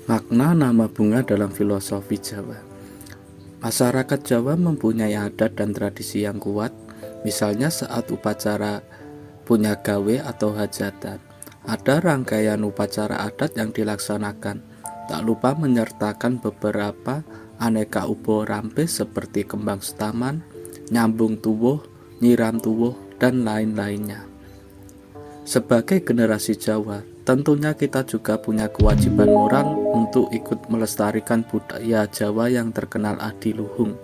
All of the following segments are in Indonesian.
Makna nama bunga dalam filosofi Jawa. Masyarakat Jawa mempunyai adat dan tradisi yang kuat, misalnya saat upacara punya gawe atau hajatan. Ada rangkaian upacara adat yang dilaksanakan, tak lupa menyertakan beberapa aneka ubo rampe seperti kembang setaman, nyambung tuwuh, nyiram tuwuh, dan lain-lainnya. Sebagai generasi Jawa, tentunya kita juga punya kewajiban moral untuk ikut melestarikan budaya Jawa yang terkenal adiluhung.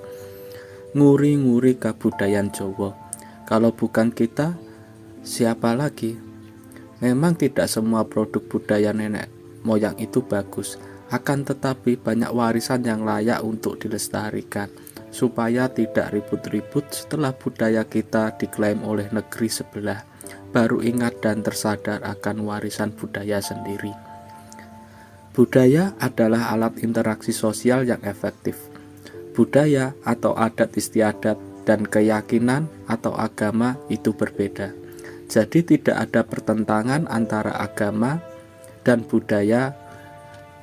Nguri-nguri kabudayan Jawa. Kalau bukan kita, siapa lagi? Memang tidak semua produk budaya nenek moyang itu bagus, akan tetapi banyak warisan yang layak untuk dilestarikan, supaya tidak ribut-ribut setelah budaya kita diklaim oleh negeri sebelah, baru ingat dan tersadar akan warisan budaya sendiri. Budaya adalah alat interaksi sosial yang efektif. Budaya atau adat istiadat dan keyakinan atau agama itu berbeda. Jadi tidak ada pertentangan antara agama dan budaya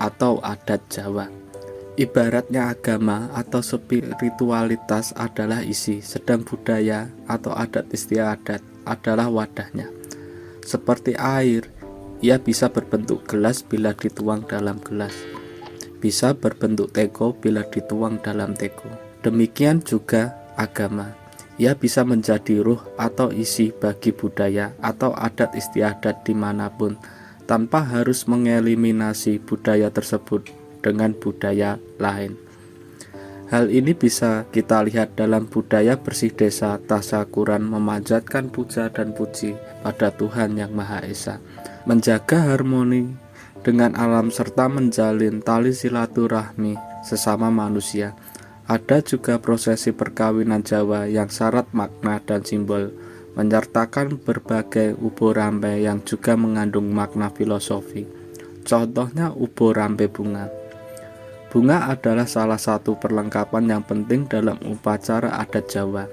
atau adat Jawa. Ibaratnya agama atau spiritualitas adalah isi, sedang budaya atau adat istiadat adalah wadahnya. Seperti air, ia bisa berbentuk gelas bila dituang dalam gelas, bisa berbentuk teko bila dituang dalam teko. Demikian juga agama, ia bisa menjadi ruh atau isi bagi budaya atau adat istiadat dimanapun, tanpa harus mengeliminasi budaya tersebut dengan budaya lain. Hal ini bisa kita lihat dalam budaya bersih desa tasyakuran memanjatkan puja dan puji pada Tuhan Yang Maha Esa, menjaga harmoni dengan alam serta menjalin tali silaturahmi sesama manusia. Ada juga prosesi perkawinan Jawa yang syarat makna dan simbol, menyertakan berbagai ubo rampe yang juga mengandung makna filosofi. Contohnya ubo rampe bunga. Bunga adalah salah satu perlengkapan yang penting dalam upacara adat Jawa.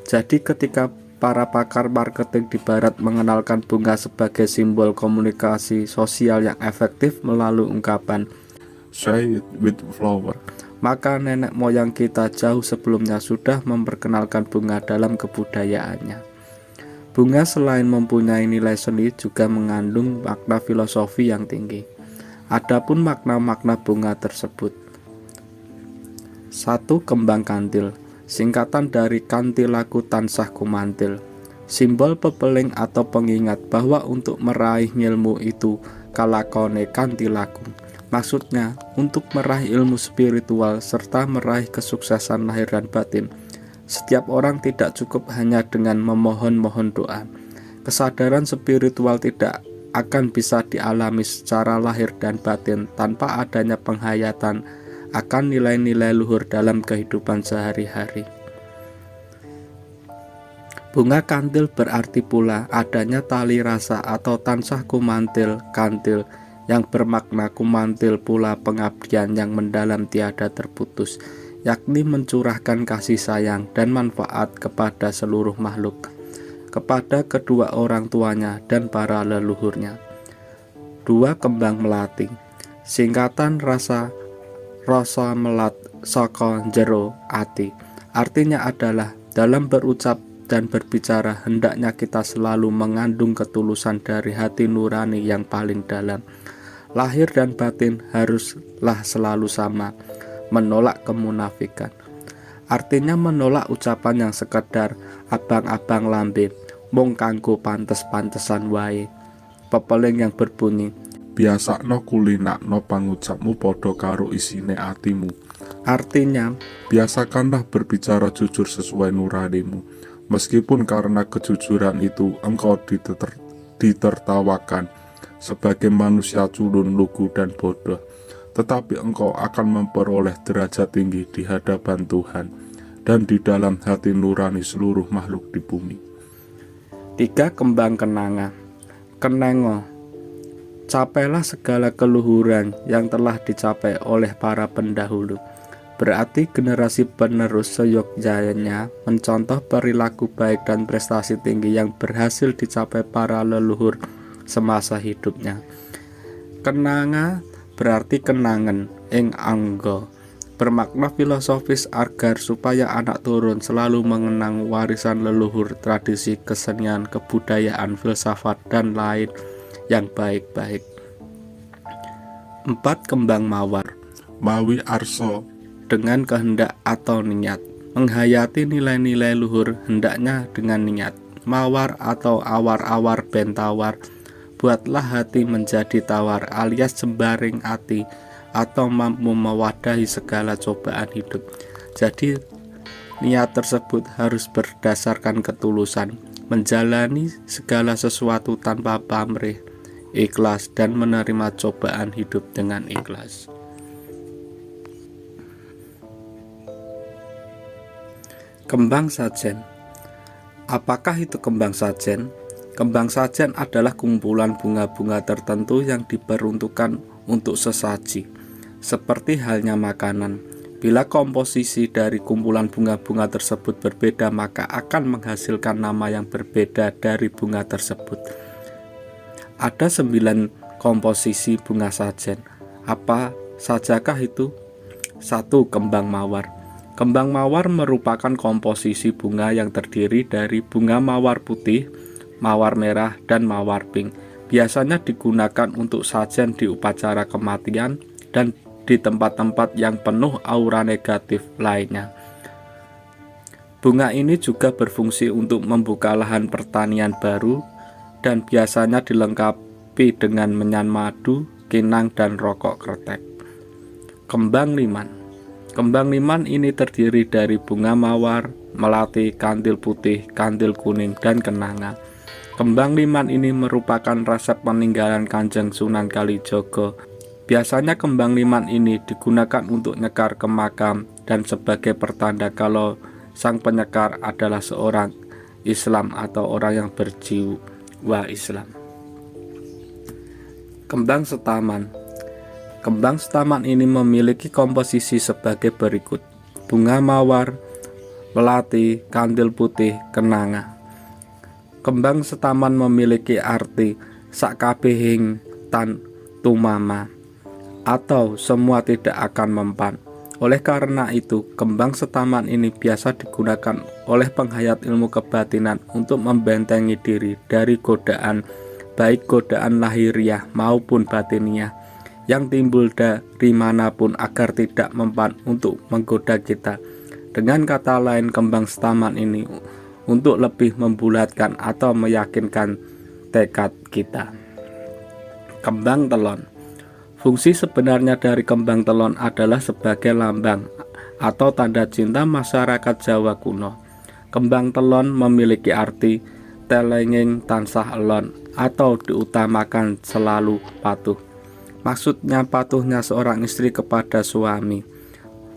Jadi ketika para pakar marketing di barat mengenalkan bunga sebagai simbol komunikasi sosial yang efektif melalui ungkapan "Say it with flower", maka nenek moyang kita jauh sebelumnya sudah memperkenalkan bunga dalam kebudayaannya. Bunga selain mempunyai nilai seni juga mengandung makna filosofi yang tinggi. Adapun makna-makna bunga tersebut: 1. Kembang kantil, singkatan dari kantilaku tansah kumantil, simbol pepeling atau pengingat bahwa untuk meraih ngilmu itu kalakone kantilaku. Maksudnya, untuk meraih ilmu spiritual serta meraih kesuksesan lahir dan batin, setiap orang tidak cukup hanya dengan memohon-mohon doa. Kesadaran spiritual tidak akan bisa dialami secara lahir dan batin tanpa adanya penghayatan akan nilai-nilai luhur dalam kehidupan sehari-hari. Bunga kantil berarti pula adanya tali rasa atau tansah kumantil kantil, yang bermakna kumantil pula pengabdian yang mendalam tiada terputus, yakni mencurahkan kasih sayang dan manfaat kepada seluruh makhluk, kepada kedua orang tuanya dan para leluhurnya. 2. Kembang melati, singkatan rasa melat saka jero ati. Artinya adalah dalam berucap dan berbicara hendaknya kita selalu mengandung ketulusan dari hati nurani yang paling dalam. Lahir dan batin haruslah selalu sama, menolak kemunafikan. Artinya menolak ucapan yang sekedar abang-abang lambe, mung kanggo pantes-pantesan wae. Pepeling yang berbunyi, biasakno kulinakno pangucapmu podo karo isine atimu. artinya Biasakanlah berbicara jujur sesuai nuranimu, meskipun karena kejujuran itu engkau ditertawakan sebagai manusia culun, lugu, dan bodoh, tetapi engkau akan memperoleh derajat tinggi di hadapan Tuhan dan di dalam hati nurani seluruh makhluk di bumi. 3. Kembang kenanga, kenengo, capailah segala keluhuran yang telah dicapai oleh para pendahulu. Berarti generasi penerus seyogyanya mencontoh perilaku baik dan prestasi tinggi yang berhasil dicapai para leluhur semasa hidupnya. Kenanga berarti kenangan ing angga, bermakna filosofis agar supaya anak turun selalu mengenang warisan leluhur, tradisi, kesenian, kebudayaan, filsafat, dan lain yang baik-baik. 4. Kembang mawar mawi arso dengan kehendak atau niat, menghayati nilai-nilai luhur hendaknya dengan niat. Mawar atau awar-awar bentawar, buatlah hati menjadi tawar alias jembaring hati atau mampu mewadahi segala cobaan hidup. Jadi niat tersebut harus berdasarkan ketulusan, menjalani segala sesuatu tanpa pamrih, ikhlas, dan menerima cobaan hidup dengan ikhlas. Kembang sajen. Apakah itu kembang sajen? Kembang sajen adalah kumpulan bunga-bunga tertentu yang diperuntukkan untuk sesaji, seperti halnya makanan. Bila komposisi dari kumpulan bunga-bunga tersebut berbeda, maka akan menghasilkan nama yang berbeda dari bunga tersebut. Ada 9 komposisi bunga sajen. Apa sajakah itu? 1. Kembang mawar. Kembang mawar merupakan komposisi bunga yang terdiri dari bunga mawar putih, mawar merah, dan mawar pink. Biasanya digunakan untuk sajen di upacara kematian dan di tempat-tempat yang penuh aura negatif lainnya. Bunga ini juga berfungsi untuk membuka lahan pertanian baru dan biasanya dilengkapi dengan menyan madu, kinang, dan rokok kretek. Kembang liman. Kembang liman ini terdiri dari bunga mawar, melati, kantil putih, kantil kuning, dan kenanga. Kembang liman ini merupakan resep peninggalan Kanjeng Sunan Kalijogo. Biasanya kembang liman ini digunakan untuk nyekar ke makam dan sebagai pertanda kalau sang penyekar adalah seorang Islam atau orang yang berjiwa Islam. Kembang setaman. Kembang setaman ini memiliki komposisi sebagai berikut: bunga mawar, melati, kantil putih, kenanga. Kembang setaman memiliki arti sakabehing tan tumama, atau semua tidak akan mempan. Oleh karena itu, kembang setaman ini biasa digunakan oleh penghayat ilmu kebatinan untuk membentengi diri dari godaan, baik godaan lahiriah maupun batiniah, yang timbul dari manapun agar tidak mempan untuk menggoda kita. Dengan kata lain, kembang setaman ini untuk lebih membulatkan atau meyakinkan tekad kita. Kembang telon. Fungsi sebenarnya dari kembang telon adalah sebagai lambang atau tanda cinta masyarakat Jawa kuno. Kembang telon memiliki arti telenging tansah elon atau diutamakan selalu patuh. Maksudnya patuhnya seorang istri kepada suami.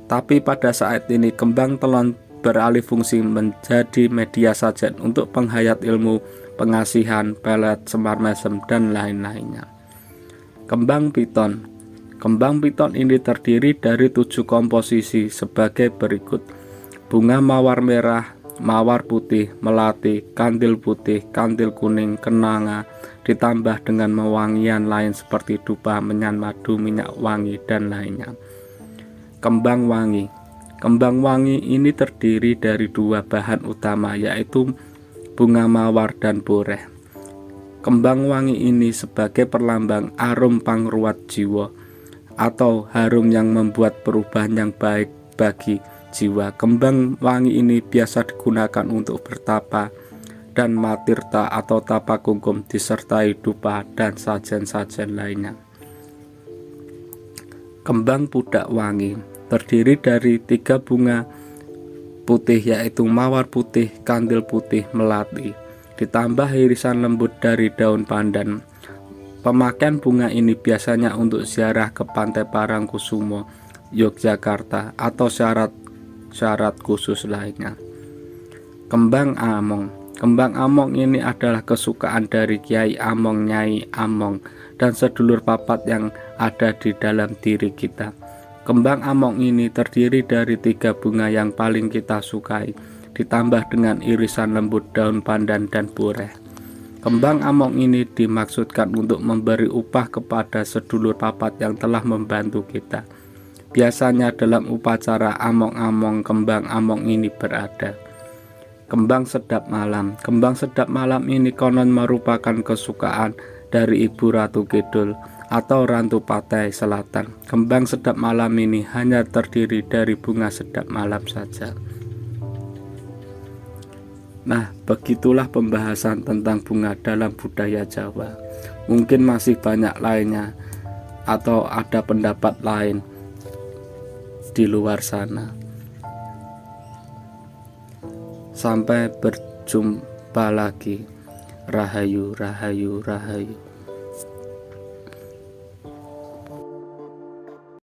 Tapi pada saat ini kembang telon beralih fungsi menjadi media sajen untuk penghayat ilmu, pengasihan, pelet, semar mesem, dan lain-lainnya. Kembang piton. Kembang piton ini terdiri dari 7 komposisi sebagai berikut: bunga mawar merah, mawar putih, melati, kantil putih, kantil kuning, kenanga, ditambah dengan mewangian lain seperti dupa, menyan madu, minyak wangi, dan lainnya. Kembang wangi. Kembang wangi ini terdiri dari 2 bahan utama, yaitu bunga mawar dan boreh. Kembang wangi ini sebagai perlambang arum pangruat jiwa atau harum yang membuat perubahan yang baik bagi jiwa. Kembang wangi ini biasa digunakan untuk bertapa dan matirta atau tapa kungkum disertai dupa dan sajen-sajen lainnya. Kembang pudak wangi terdiri dari 3 bunga putih, yaitu mawar putih, kantil putih, melati, ditambah irisan lembut dari daun pandan. Pemakaian bunga ini biasanya untuk ziarah ke Pantai Parangkusumo, Yogyakarta, atau syarat khusus lainnya. Kembang among. Kembang among ini adalah kesukaan dari Kiai Among, Nyai Among, dan sedulur papat yang ada di dalam diri kita. Kembang among ini terdiri dari 3 bunga yang paling kita sukai, ditambah dengan irisan lembut daun pandan dan boreh. Kembang among ini dimaksudkan untuk memberi upah kepada sedulur papat yang telah membantu kita. Biasanya dalam upacara among-among kembang among ini berada. Kembang sedap malam. Kembang sedap malam ini konon merupakan kesukaan dari Ibu Ratu Kidul atau Rantu Patai Selatan. Kembang sedap malam ini hanya terdiri dari bunga sedap malam saja. Nah, begitulah pembahasan tentang bunga dalam budaya Jawa. Mungkin masih banyak lainnya atau ada pendapat lain di luar sana. Sampai berjumpa lagi. Rahayu, rahayu, rahayu.